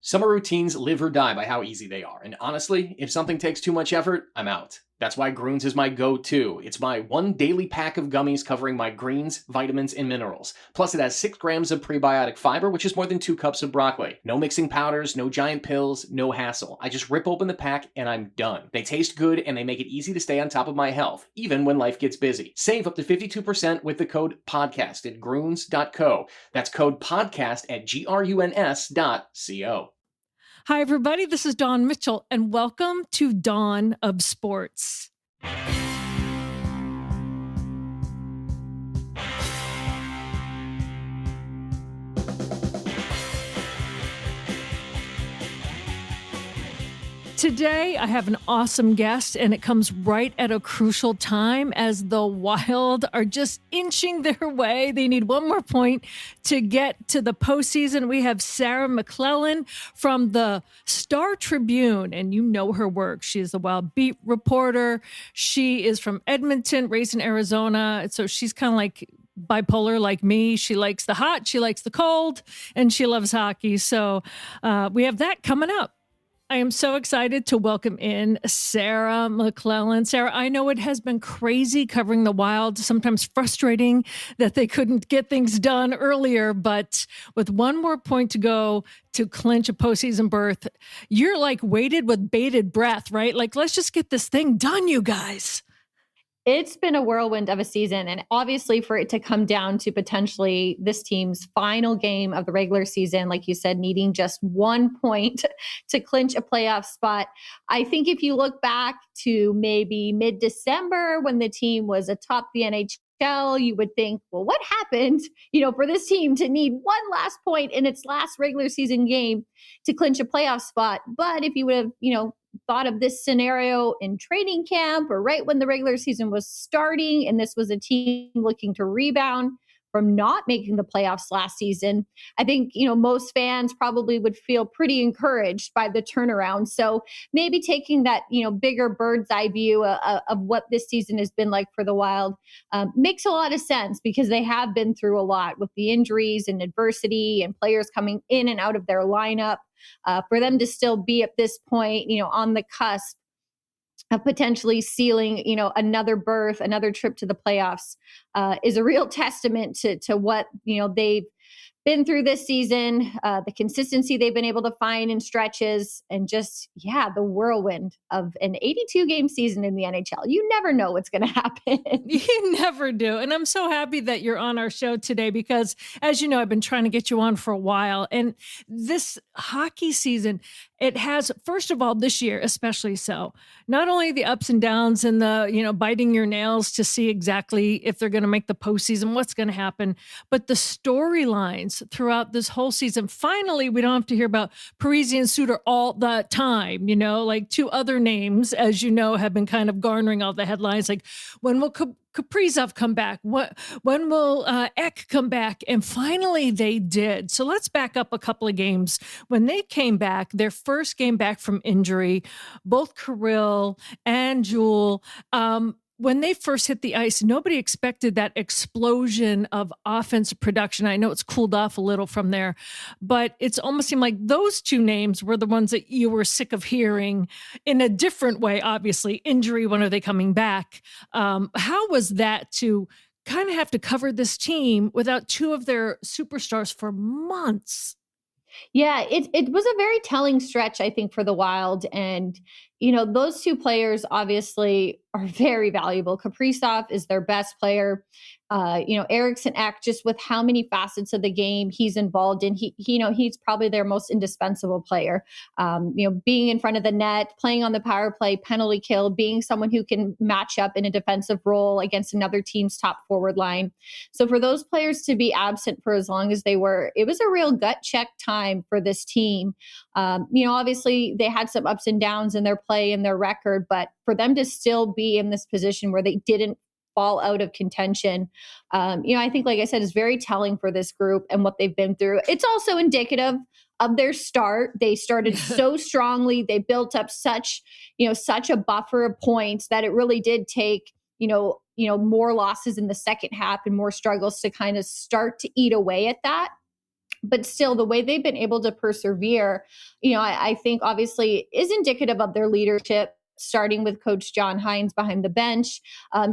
Summer routines live or die by how easy they are. And honestly, if something takes too much effort, I'm out. That's why Groons is my go-to. It's my one daily pack of gummies covering my greens, vitamins, and minerals. Plus, it has 6 grams of prebiotic fiber, which is more than 2 cups of broccoli. No mixing powders, no giant pills, no hassle. I just rip open the pack and I'm done. They taste good and they make it easy to stay on top of my health, even when life gets busy. Save up to 52% with the code PODCAST at Groons.co. That's code PODCAST at GRUNS.co. Hi, everybody. This is Dawn Mitchell, and welcome to Dawn of Sports. Today, I have an awesome guest, and it comes right at a crucial time as the Wild are just inching their way. They need one more point to get to the postseason. We have Sarah McLellen from the Star Tribune, and you know her work. She is the Wild beat reporter. She is from Edmonton, raised in Arizona, so she's kind of like bipolar like me. She likes the hot, she likes the cold, and she loves hockey. So we have that coming up. I am so excited to welcome in Sarah McLellen. Sarah, I know it has been crazy covering the Wild, sometimes frustrating that they couldn't get things done earlier, but with one more point to go to clinch a postseason berth, you're like waited with bated breath, right? Like, let's just get this thing done, you guys. It's been a whirlwind of a season, and obviously for it to come down to potentially this team's final game of the regular season, like you said, needing just 1 point to clinch a playoff spot. I think if you look back to maybe mid-December when the team was atop the NHL, you would think, well, what happened, for this team to need one last point in its last regular season game to clinch a playoff spot? But if you would have, thought of this scenario in training camp or right when the regular season was starting, and this was a team looking to rebound from not making the playoffs last season, I think, most fans probably would feel pretty encouraged by the turnaround. So maybe taking that, bigger bird's eye view of what this season has been like for the Wild makes a lot of sense, because they have been through a lot with the injuries and adversity and players coming in and out of their lineup. For them to still be at this point, on the cusp of potentially sealing, another berth, another trip to the playoffs, is a real testament to what, they've been through this season, the consistency they've been able to find in stretches, and just, the whirlwind of an 82-game season in the NHL. You never know what's going to happen. You never do. And I'm so happy that you're on our show today because, as you know, I've been trying to get you on for a while. And this hockey season, it has, first of all, this year, especially so, not only the ups and downs and the, biting your nails to see exactly if they're going to make the postseason, what's going to happen, but the storylines throughout this whole season. Finally, we don't have to hear about Parise and Suter all the time, like 2 other names, as you know, have been kind of garnering all the headlines. Like, when will Kaprizov come back? When will Ek come back? And finally they did. So let's back up a couple of games. When they came back, their first game back from injury, both Kirill and Jewel, when they first hit the ice, nobody expected that explosion of offensive production. I know it's cooled off a little from there, but it's almost seemed like those 2 names were the ones that you were sick of hearing in a different way. Obviously, injury, when are they coming back? How was that to kind of have to cover this team without 2 of their superstars for months? Yeah, it was a very telling stretch, I think, for the Wild. And, those 2 players obviously are very valuable. Kaprizov is their best player. Eriksson Ek, just with how many facets of the game he's involved in, he's probably their most indispensable player. Being in front of the net, playing on the power play, penalty kill, being someone who can match up in a defensive role against another team's top forward line. So for those players to be absent for as long as they were, it was a real gut check time for this team. Obviously they had some ups and downs in their play and their record, but for them to still be in this position where they didn't fall out of contention, I think, like I said, is very telling for this group and what they've been through. It's also indicative of their start. They started so strongly. They built up such a buffer of points that it really did take, more losses in the second half and more struggles to kind of start to eat away at that. But still, the way they've been able to persevere, I think obviously is indicative of their leadership, starting with Coach John Hines behind the bench,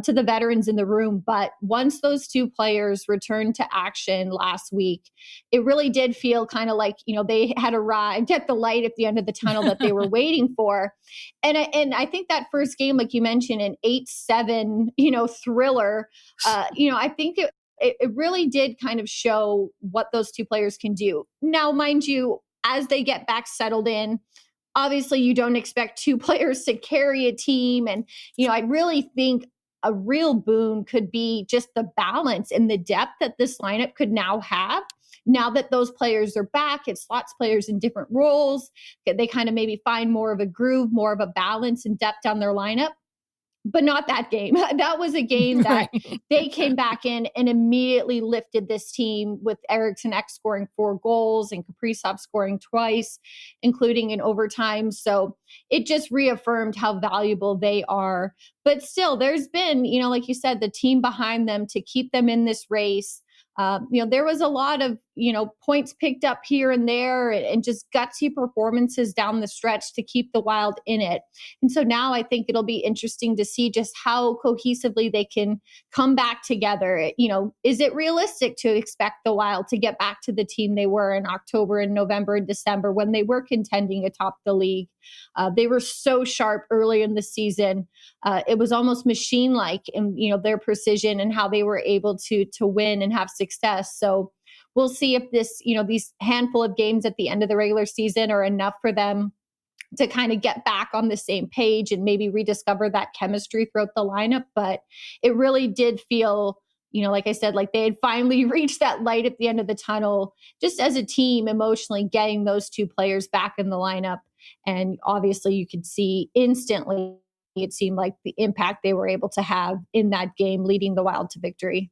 to the veterans in the room. But once those two players returned to action last week, it really did feel kind of like, they had arrived at the light at the end of the tunnel that they were waiting for. And I think that first game, like you mentioned, an 8-7, thriller, I think it really did kind of show what those two players can do. Now, mind you, as they get back settled in, obviously you don't expect two players to carry a team. And, I really think a real boon could be just the balance and the depth that this lineup could now have. Now that those players are back, it slots players in different roles. They kind of maybe find more of a groove, more of a balance and depth on their lineup. But not that game. That was a game that they came back in and immediately lifted this team, with Eriksson Ek scoring 4 goals and Kaprizov scoring twice, including in overtime. So it just reaffirmed how valuable they are. But still, there's been, like you said, the team behind them to keep them in this race. There was a lot of, points picked up here and there, and just gutsy performances down the stretch to keep the Wild in it. And so now I think it'll be interesting to see just how cohesively they can come back together. Is it realistic to expect the Wild to get back to the team they were in October and November and December when they were contending atop the league? They were so sharp early in the season. It was almost machine-like in, their precision and how they were able to win and have success. So we'll see if this, these handful of games at the end of the regular season are enough for them to kind of get back on the same page and maybe rediscover that chemistry throughout the lineup. But it really did feel, like I said, like they had finally reached that light at the end of the tunnel, just as a team, emotionally getting those two players back in the lineup. And obviously you could see instantly, it seemed like the impact they were able to have in that game, leading the Wild to victory.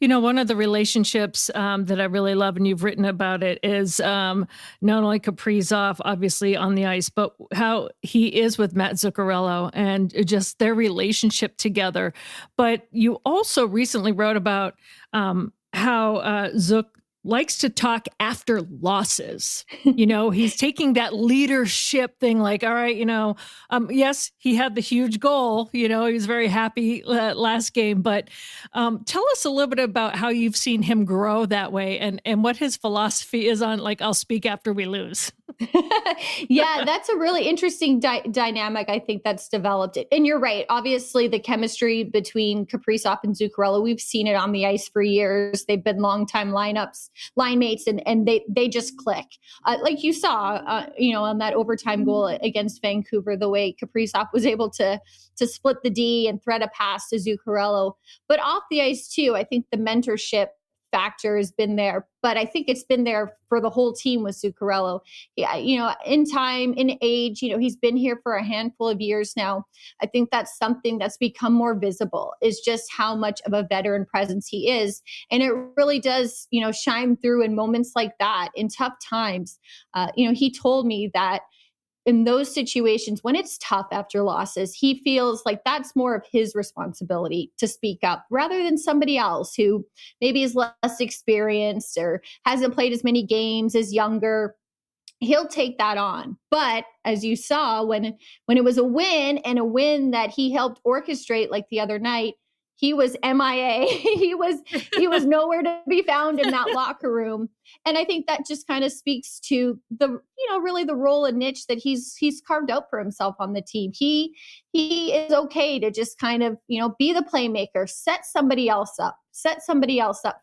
One of the relationships that I really love, and you've written about it, is not only Kaprizov, obviously on the ice, but how he is with Matt Zuccarello and just their relationship together. But you also recently wrote about how Zuck likes to talk after losses. He's taking that leadership thing, like, all right, yes, he had the huge goal, he was very happy last game, but tell us a little bit about how you've seen him grow that way, and what his philosophy is on, like, I'll speak after we lose. Yeah, that's a really interesting dynamic, I think, that's developed. And you're right. Obviously, the chemistry between Kaprizov and Zuccarello, we've seen it on the ice for years. They've been longtime line mates, and they just click. Like you saw, on that overtime goal against Vancouver, the way Kaprizov was able to split the D and thread a pass to Zuccarello. But off the ice, too, I think the mentorship factor has been there, but I think it's been there for the whole team with Zuccarello. Yeah, in time, in age, he's been here for a handful of years now. I think that's something that's become more visible, is just how much of a veteran presence he is. And it really does, shine through in moments like that, in tough times. He told me that in those situations, when it's tough after losses, he feels like that's more of his responsibility to speak up, rather than somebody else who maybe is less experienced or hasn't played as many games, is younger. He'll take that on. But as you saw, when it was a win, and a win that he helped orchestrate, like the other night, he was MIA. he was nowhere to be found in that locker room. And I think that just kind of speaks to the, really the role and niche that he's carved out for himself on the team. He is okay to just kind of, be the playmaker, set somebody else up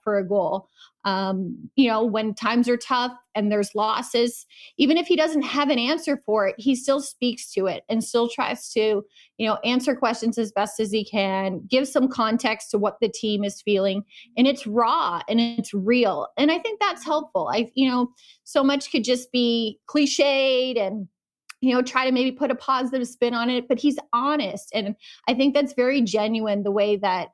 for a goal. When times are tough and there's losses, even if he doesn't have an answer for it, he still speaks to it and still tries to, answer questions as best as he can, give some context to what the team is feeling. And it's raw and it's real. And I think that's helpful. So much could just be cliched and, try to maybe put a positive spin on it, but he's honest. And I think that's very genuine, the way that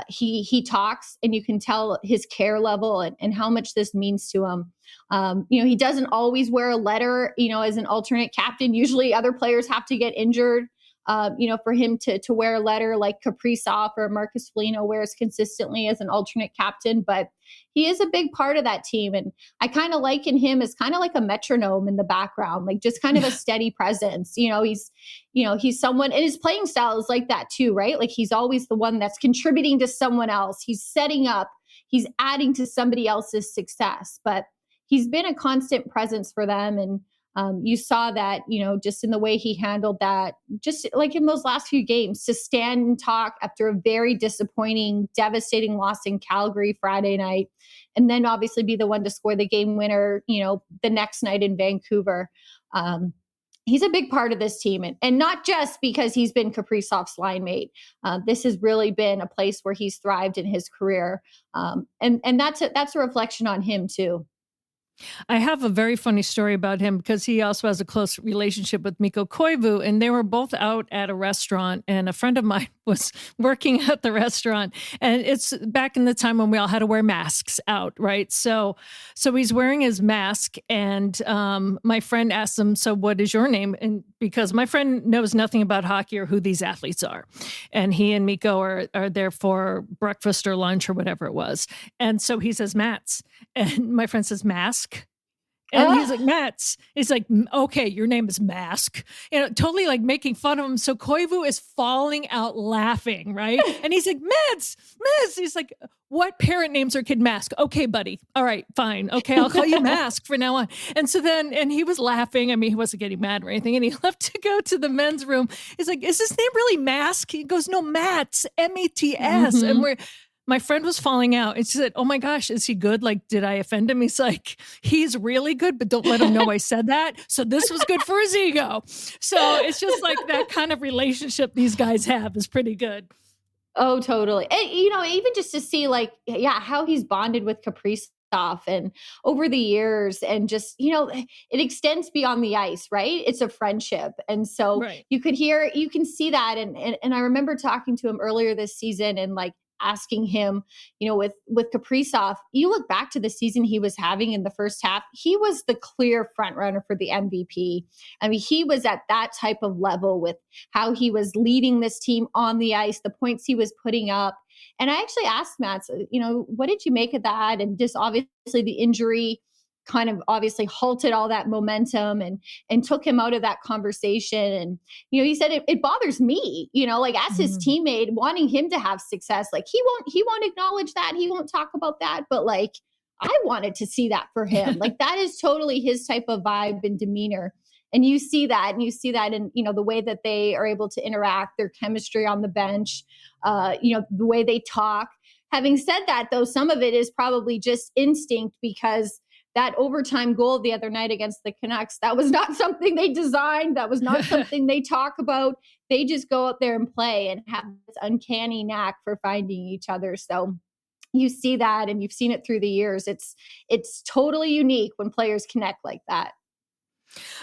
he talks, and you can tell his care level and how much this means to him. He doesn't always wear a letter, as an alternate captain. Usually other players have to get injured. for him to wear a letter like Kaprizov or Marcus Foligno wears consistently as an alternate captain. But he is a big part of that team. And I kind of liken him as kind of like a metronome in the background, like just kind of a steady presence. He's someone, and his playing style is like that too, right? Like he's always the one that's contributing to someone else. He's setting up, he's adding to somebody else's success, but he's been a constant presence for them. And you saw that, just in the way he handled that, just like in those last few games, to stand and talk after a very disappointing, devastating loss in Calgary Friday night, and then obviously be the one to score the game winner, the next night in Vancouver. He's a big part of this team, and not just because he's been Kaprizov's line mate. This has really been a place where he's thrived in his career, and that's a reflection on him too. I have a very funny story about him because he also has a close relationship with Mikko Koivu, and they were both out at a restaurant, and a friend of mine was working at the restaurant, and it's back in the time when we all had to wear masks out, right? So he's wearing his mask, and my friend asked him, "So what is your name?" And because my friend knows nothing about hockey or who these athletes are, and he and Mikko are there for breakfast or lunch or whatever it was, and so he says Mats, and my friend says mask. And he's like, Mats. He's like, okay, your name is Mask. Totally like making fun of him. So Koivu is falling out laughing, right? And he's like, Mats. He's like, what parent names their kid Mask? Okay, buddy. All right, fine. Okay, I'll call you Mask from now on. And so then, and he was laughing. I mean, he wasn't getting mad or anything. And he left to go to the men's room. He's like, is his name really Mask? He goes, no, Mats, M-A-T-S. Mm-hmm. And my friend was falling out, and she said, oh my gosh, is he good? Like, did I offend him? He's like, he's really good, but don't let him know I said that. So this was good for his ego. So it's just like that kind of relationship these guys have is pretty good. Oh, totally. And, even just to see how he's bonded with Kaprizov and over the years, and just, it extends beyond the ice, right? It's a friendship. And so right. you can see that. And I remember talking to him earlier this season and asking him, with Kaprizov, you look back to the season he was having in the first half, he was the clear front runner for the MVP. I mean, he was at that type of level with how he was leading this team on the ice, the points he was putting up. And I actually asked Matt, what did you make of that? And just obviously the injury kind of obviously halted all that momentum and took him out of that conversation. And, he said, it bothers me, as his teammate, wanting him to have success. Like he won't acknowledge that. He won't talk about that. But I wanted to see that for him. That is totally his type of vibe and demeanor. And you see that in, the way that they are able to interact, their chemistry on the bench, the way they talk. Having said that, though, some of it is probably just instinct, because that overtime goal the other night against the Canucks, that was not something they designed. That was not something they talk about. They just go out there and play and have this uncanny knack for finding each other. So you see that, and you've seen it through the years. It's totally unique when players connect like that.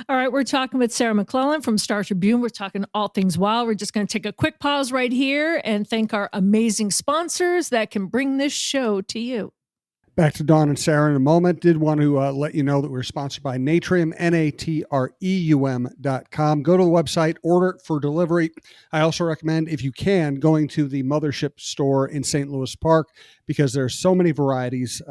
All right, we're talking with Sarah McLellen from Star Tribune. We're talking all things wild. We're just going to take a quick pause right here and thank our amazing sponsors that can bring this show to you. Back to Dawn and Sarah in a moment. Did want to let you know that we're sponsored by Natrium, Natreum.com. Go to the website, order it for delivery. I also recommend, if you can, going to the Mothership store in St. Louis Park, because there's so many varieties,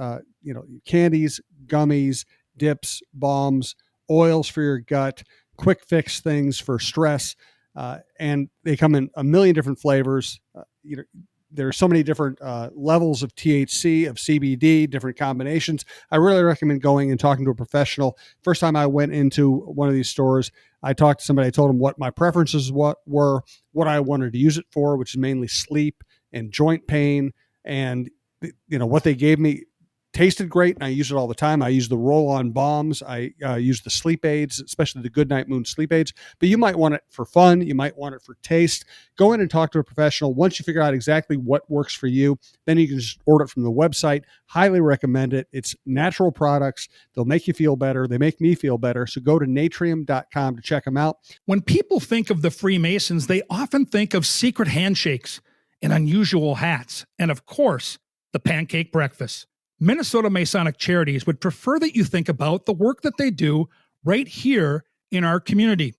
candies, gummies, dips, balms, oils for your gut, quick fix things for stress, and they come in a million different flavors. There are so many different levels of THC, of CBD, different combinations. I really recommend going and talking to a professional. First time I went into one of these stores, I talked to somebody. I told them what my preferences were, what I wanted to use it for, which is mainly sleep and joint pain. And, what they gave me tasted great, and I use it all the time. I use the roll-on balms. I use the sleep aids, especially the Goodnight Moon sleep aids. But you might want it for fun. You might want it for taste. Go in and talk to a professional. Once you figure out exactly what works for you, then you can just order it from the website. Highly recommend it. It's natural products. They'll make you feel better. They make me feel better. So go to Natrium.com to check them out. When people think of the Freemasons, they often think of secret handshakes and unusual hats, and of course, the pancake breakfast. Minnesota Masonic Charities would prefer that you think about the work that they do right here in our community.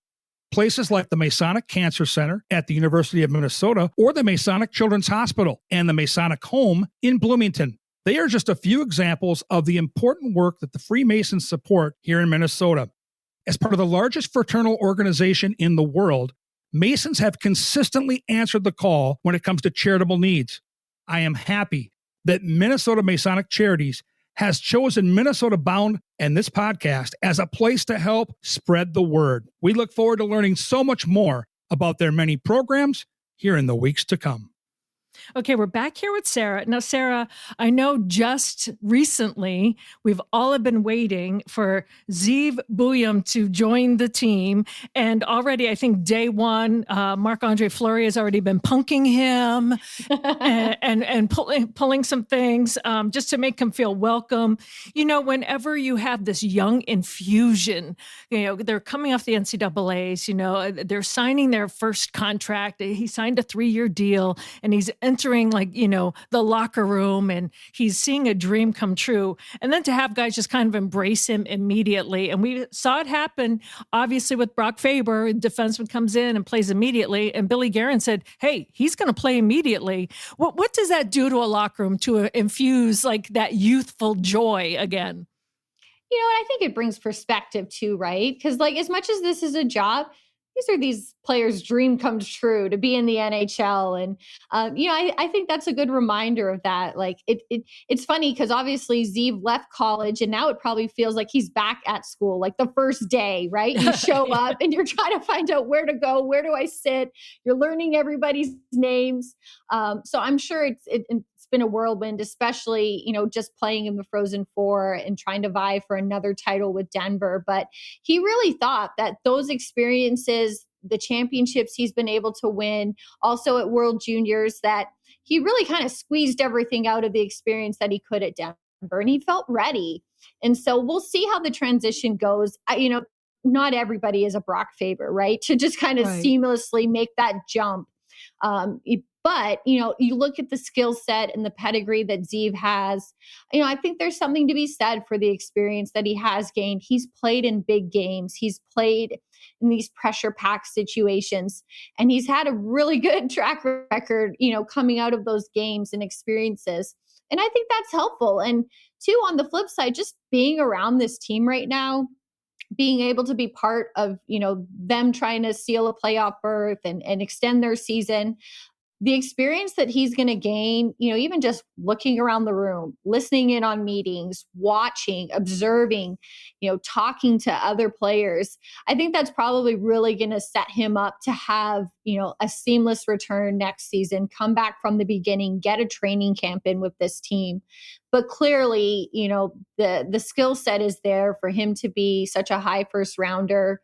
Places like the Masonic Cancer Center at the University of Minnesota or the Masonic Children's Hospital and the Masonic Home in Bloomington. They are just a few examples of the important work that the Freemasons support here in Minnesota. As part of the largest fraternal organization in the world, Masons have consistently answered the call when it comes to charitable needs. I am happy that Minnesota Masonic Charities has chosen Minnesota Bound and this podcast as a place to help spread the word. We look forward to learning so much more about their many programs here in the weeks to come. Okay, we're back here with Sarah. Now, Sarah, I know just recently we've all been waiting for Zeev Buium to join the team. And already, I think day one, Marc-Andre Fleury has already been punking him and pulling some things just to make him feel welcome. You know, whenever you have this young infusion, you know, they're coming off the NCAAs, you know, they're signing their first contract. He signed a 3-year deal and he's entering, like, you know, the locker room and he's seeing a dream come true. And then to have guys just kind of embrace him immediately. And we saw it happen, obviously, with Brock Faber. A defenseman comes in and plays immediately. And Billy Guerin said, hey, he's going to play immediately. What does that do to a locker room to infuse like that youthful joy again? You know, and I think it brings perspective too, right? Because like as much as this is a job, these are these players' dream comes true to be in the NHL. And, you know, I think that's a good reminder of that. Like it's funny because obviously Zeev left college and now it probably feels like he's back at school, like the first day, right? You show up and you're trying to find out where to go, where do I sit? You're learning everybody's names. So I'm sure it's been a whirlwind, especially, you know, just playing in the Frozen Four and trying to vie for another title with Denver. But he really thought that those experiences, the championships he's been able to win, also at World Juniors, that he really kind of squeezed everything out of the experience that he could at Denver, and he felt ready. And so we'll see how the transition goes. You know, not everybody is a Brock Faber, right? To just kind of seamlessly make that jump. But, you know, you look at the skill set and the pedigree that Zeev has, you know, I think there's something to be said for the experience that he has gained. He's played in big games. He's played in these pressure-packed situations. And he's had a really good track record, you know, coming out of those games and experiences. And I think that's helpful. And two, on the flip side, just being around this team right now, being able to be part of, you know, them trying to seal a playoff berth and extend their season, the experience that he's going to gain, you know, even just looking around the room, listening in on meetings, watching, observing, you know, talking to other players, I think that's probably really going to set him up to have, you know, a seamless return next season, come back from the beginning, get a training camp in with this team. But clearly, you know, the skill set is there for him to be such a high first rounder,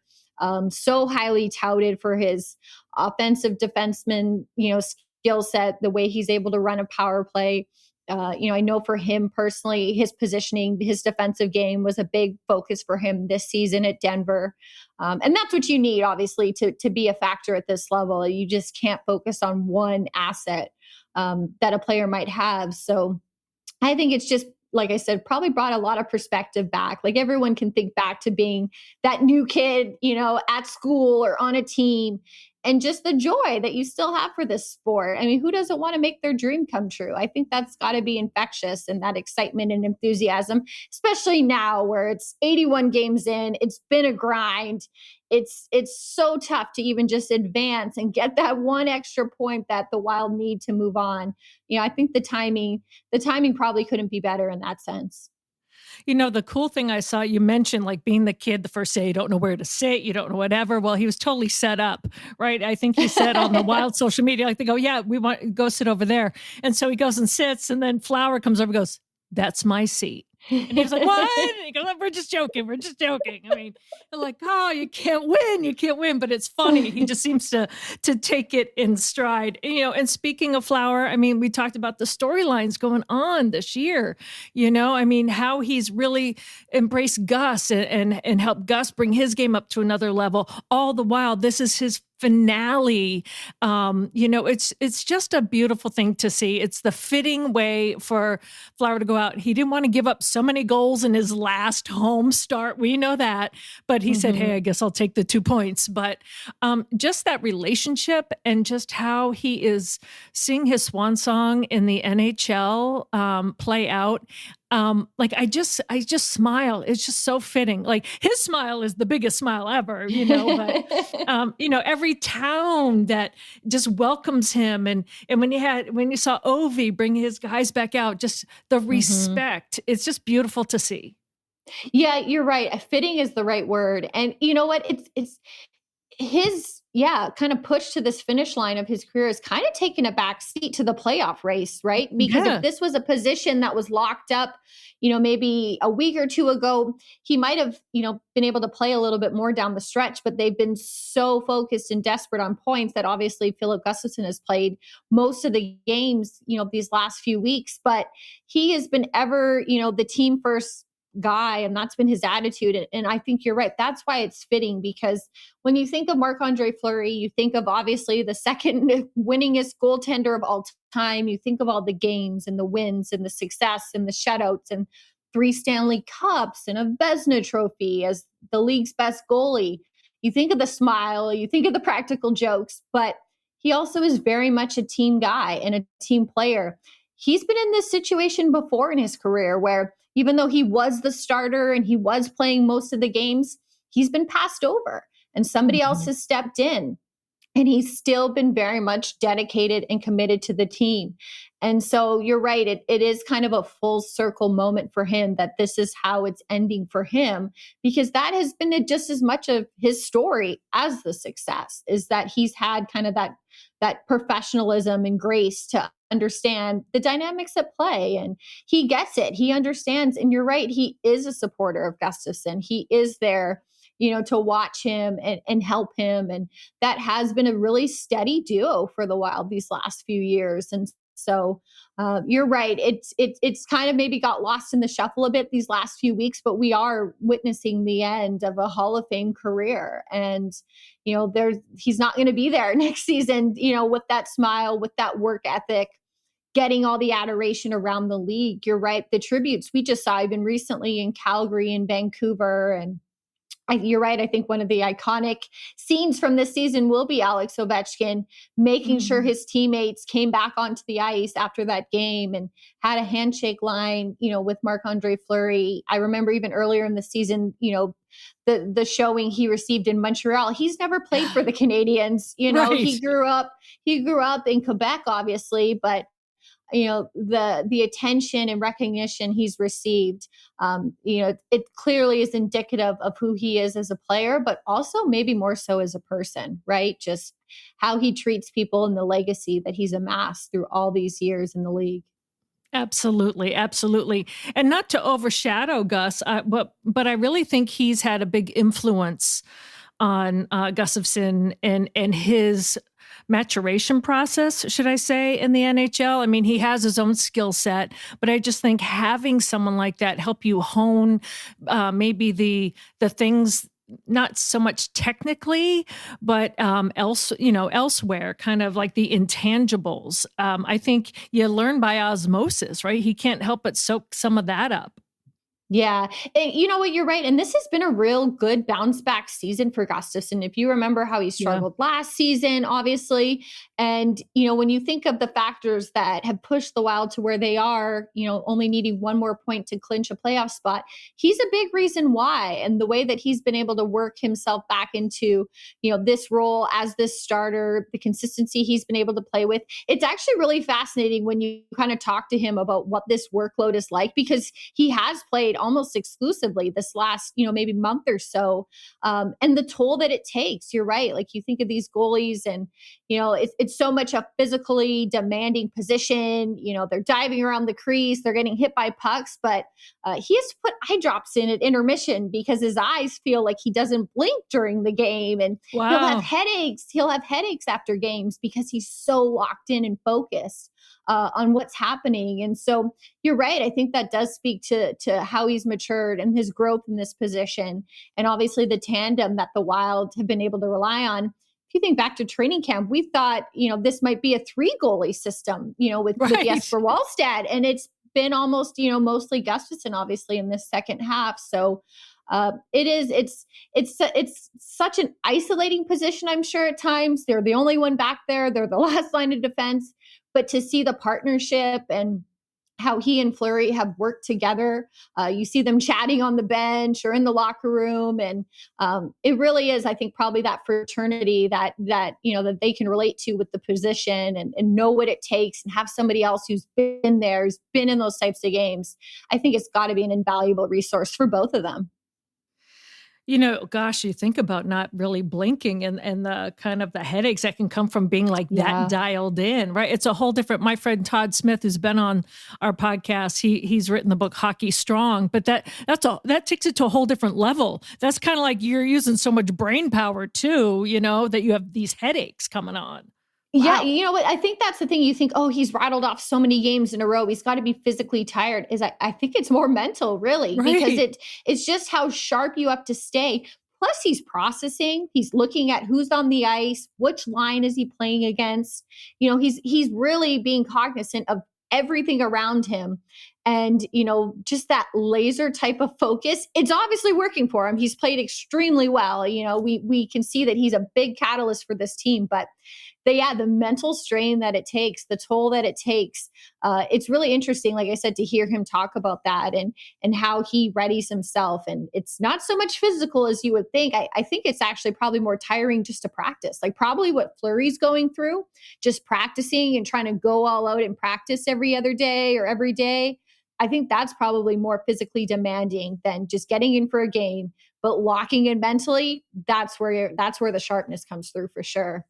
so highly touted for his offensive defenseman, you know, skill set, the way he's able to run a power play. You know, I know for him personally, his positioning, his defensive game was a big focus for him this season at Denver. And that's what you need, obviously, to be a factor at this level. You just can't focus on one asset that a player might have. So I think it's just, like I said, probably brought a lot of perspective back. Like everyone can think back to being that new kid, you know, at school or on a team, and just the joy that you still have for this sport. I mean, who doesn't want to make their dream come true? I think that's got to be infectious, and that excitement and enthusiasm, especially now where it's 81 games in, it's been a grind. It's so tough to even just advance and get that one extra point that the Wild need to move on. You know, I think the timing probably couldn't be better in that sense. You know, the cool thing I saw, you mentioned like being the kid the first day, you don't know where to sit, you don't know whatever. Well, he was totally set up, right? I think he said on the Wild social media, like they go, yeah, we want to go sit over there. And so he goes and sits, and then Flower comes over and goes, that's my seat. And he was like, what? And he goes, we're just joking. I mean, they're like, oh, you can't win. But it's funny. He just seems to take it in stride. And, you know, and speaking of Flower, I mean, we talked about the storylines going on this year. You know, I mean, how he's really embraced Gus and helped Gus bring his game up to another level. All the while, this is his finale. It's just a beautiful thing to see. It's the fitting way for Flower to go out. He didn't want to give up so many goals in his last home start. We know that, but he said, "Hey, I guess I'll take the 2 points." But just that relationship and just how he is seeing his swan song in the NHL play out. I just smile. It's just so fitting. Like his smile is the biggest smile ever, but every town that just welcomes him. And when you saw Ovi bring his guys back out, just the respect, it's just beautiful to see. Yeah, you're right. Fitting is the right word. And you know what? It's his kind of push to this finish line of his career is kind of taking a back seat to the playoff race, right? Because if this was a position that was locked up, maybe a week or two ago, he might have, been able to play a little bit more down the stretch, but they've been so focused and desperate on points that obviously Philip Gustafson has played most of the games, these last few weeks, but he has been ever, the team first guy, and that's been his attitude. And I think you're right. That's why it's fitting, because when you think of Marc-Andre Fleury, you think of obviously the second winningest goaltender of all time. You think of all the games and the wins and the success and the shutouts and 3 Stanley Cups and a Vezina trophy as the league's best goalie. You think of the smile, you think of the practical jokes, but he also is very much a team guy and a team player. He's been in this situation before in his career where even though he was the starter and he was playing most of the games, he's been passed over and somebody else has stepped in. And he's still been very much dedicated and committed to the team. And so you're right. It is kind of a full circle moment for him that this is how it's ending for him, because that has been just as much of his story as the success, is that he's had kind of that professionalism and grace to understand the dynamics at play. And he gets it. He understands. And you're right. He is a supporter of Gustafson. He is there, to watch him and help him. And that has been a really steady duo for the Wild these last few years. And so you're right. It's kind of maybe got lost in the shuffle a bit these last few weeks, but we are witnessing the end of a Hall of Fame career. And, he's not going to be there next season, with that smile, with that work ethic, getting all the adoration around the league. You're right. The tributes we just saw even recently in Calgary and Vancouver, and you're right. I think one of the iconic scenes from this season will be Alex Ovechkin making sure his teammates came back onto the ice after that game and had a handshake line, with Marc-Andre Fleury. I remember even earlier in the season, the showing he received in Montreal. He's never played for the Canadians. Right. He grew up in Quebec, obviously, but the attention and recognition he's received, it clearly is indicative of who he is as a player, but also maybe more so as a person, right? Just how he treats people and the legacy that he's amassed through all these years in the league. Absolutely, absolutely. And not to overshadow Gus, but I really think he's had a big influence on Gustafson and his maturation process, should I say, in the NHL. I mean, he has his own skill set, but I just think having someone like that help you hone maybe the things, not so much technically, but elsewhere, kind of like the intangibles. I think you learn by osmosis, right? He can't help but soak some of that up. Yeah. And you know what? You're right. And this has been a real good bounce back season for Gustafson. If you remember how he struggled last season, obviously. And, when you think of the factors that have pushed the Wild to where they are, only needing one more point to clinch a playoff spot, he's a big reason why. And the way that he's been able to work himself back into, this role as this starter, the consistency he's been able to play with. It's actually really fascinating when you kind of talk to him about what this workload is like, because he has played almost exclusively this last, maybe month or so. And the toll that it takes, you're right. Like you think of these goalies and, it's so much a physically demanding position. They're diving around the crease, they're getting hit by pucks, but he has to put eye drops in at intermission because his eyes feel like he doesn't blink during the game. And he'll have headaches. He'll have headaches after games because he's so locked in and focused on what's happening. And so you're right. I think that does speak to how he's matured and his growth in this position. And obviously the tandem that the Wild have been able to rely on. If you think back to training camp, we thought, this might be a 3-goalie system, with Jesper Wallstedt. And it's been almost, mostly Gustafsson, obviously, in this second half. So it's such an isolating position, I'm sure, at times. They're the only one back there. They're the last line of defense. But to see the partnership and how he and Fleury have worked together, you see them chatting on the bench or in the locker room, and it really is, I think, probably that fraternity that they can relate to with the position and know what it takes, and have somebody else who's been there, who's been in those types of games. I think it's got to be an invaluable resource for both of them. Gosh, you think about not really blinking and the kind of the headaches that can come from being like that dialed in, right? It's a whole different, my friend Todd Smith, who's been on our podcast, he's written the book Hockey Strong, but that takes it to a whole different level. That's kind of like you're using so much brain power too, that you have these headaches coming on. Wow. Yeah, you know what? I think that's the thing. You think, oh, he's rattled off so many games in a row, he's got to be physically tired. I think it's more mental, really, right. Because it's just how sharp you have to stay. Plus, he's processing. He's looking at who's on the ice, which line is he playing against. He's really being cognizant of everything around him. And, just that laser type of focus, it's obviously working for him. He's played extremely well. We can see that he's a big catalyst for this team, but the mental strain that it takes, the toll that it takes, it's really interesting, like I said, to hear him talk about that and how he readies himself. And it's not so much physical as you would think. I think it's actually probably more tiring just to practice, like probably what Fleury's going through, just practicing and trying to go all out and practice every other day or every day. I think that's probably more physically demanding than just getting in for a game, but locking in mentally, that's where the sharpness comes through for sure.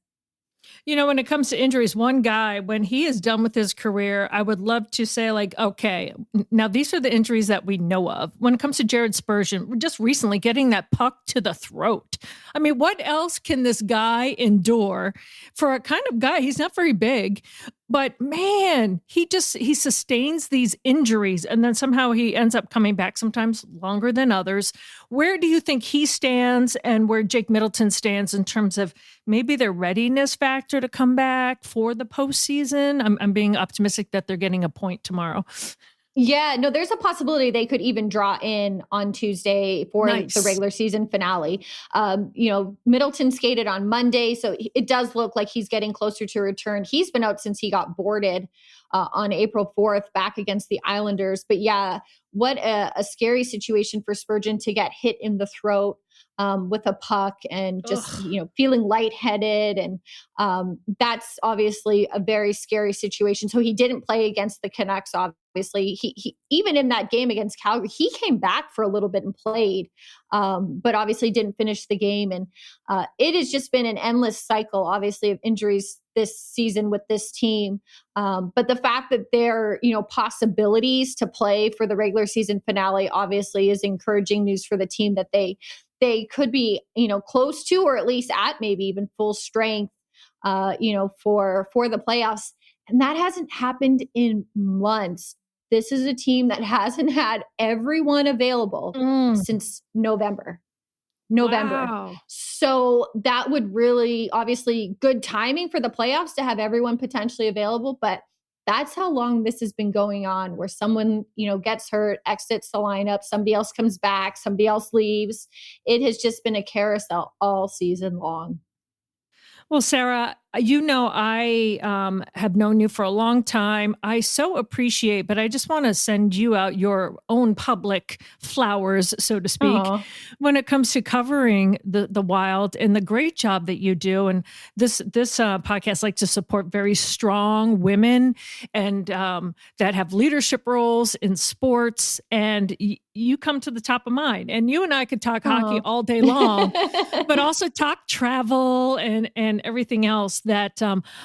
When it comes to injuries, one guy, when he is done with his career, I would love to say, like, okay, now these are the injuries that we know of. When it comes to Jared Spurgeon, just recently getting that puck to the throat. I mean, what else can this guy endure for a kind of guy? He's not very big, but man, he sustains these injuries and then somehow he ends up coming back, sometimes longer than others. Where do you think he stands and where Jake Middleton stands in terms of maybe their readiness factor to come back for the postseason? I'm being optimistic that they're getting a point tomorrow. Yeah, no, there's a possibility they could even draw in on Tuesday for the regular season finale. Middleton skated on Monday, so it does look like he's getting closer to return. He's been out since he got boarded on April 4th back against the Islanders. But yeah, what a scary situation for Spurgeon to get hit in the throat with a puck and just, feeling lightheaded. And that's obviously a very scary situation. So he didn't play against the Canucks, obviously. He even in that game against Calgary, he came back for a little bit and played, but obviously didn't finish the game. And it has just been an endless cycle, obviously, of injuries this season with this team. But the fact that there are, possibilities to play for the regular season finale obviously is encouraging news for the team, that they could be, close to, or at least at maybe even full strength, for the playoffs. And that hasn't happened in months. This is a team that hasn't had everyone available since November. Wow. So that would really, obviously, good timing for the playoffs to have everyone potentially available. But that's how long this has been going on, where someone, gets hurt, exits the lineup, somebody else comes back, somebody else leaves. It has just been a carousel all season long. Well, Sarah, I have known you for a long time. I so appreciate, but I just want to send you out your own public flowers, so to speak, when it comes to covering the Wild and the great job that you do. And this podcast likes to support very strong women and that have leadership roles in sports. And you come to the top of mind. And you and I could talk hockey all day long, but also talk travel and everything else. That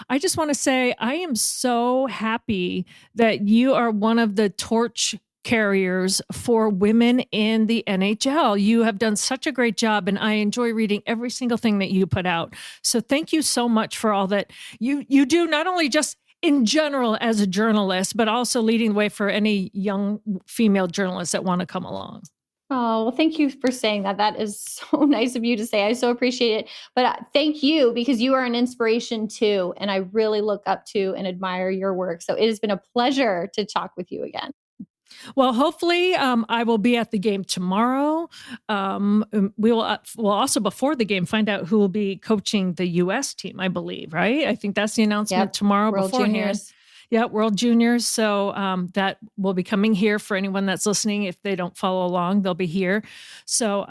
I just want to say, I am so happy that you are one of the torch carriers for women in the NHL. You have done such a great job, and I enjoy reading every single thing that you put out. So thank you so much for all that you do, not only just in general as a journalist, but also leading the way for any young female journalists that want to come along. Oh, well, thank you for saying that. That is so nice of you to say. I so appreciate it. But thank you, because you are an inspiration too. And I really look up to and admire your work. So it has been a pleasure to talk with you again. Well, hopefully, I will be at the game tomorrow. We will we'll also, before the game, find out who will be coaching the U.S. team, I believe, right? I think that's the announcement tomorrow World beforehand. Juniors. Yeah, World Juniors. So that will be coming here for anyone that's listening. If they don't follow along, they'll be here. So,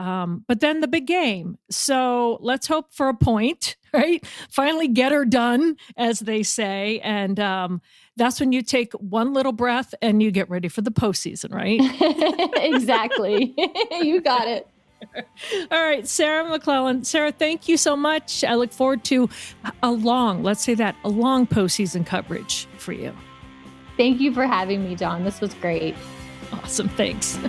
but then the big game. So let's hope for a point, right? Finally get her done, as they say. And that's when you take one little breath and you get ready for the postseason, right? Exactly. You got it. All right, Sarah McLellen. Sarah, thank you so much. I look forward to a long postseason coverage for you. Thank you for having me, Dawn. This was great. Awesome. Thanks.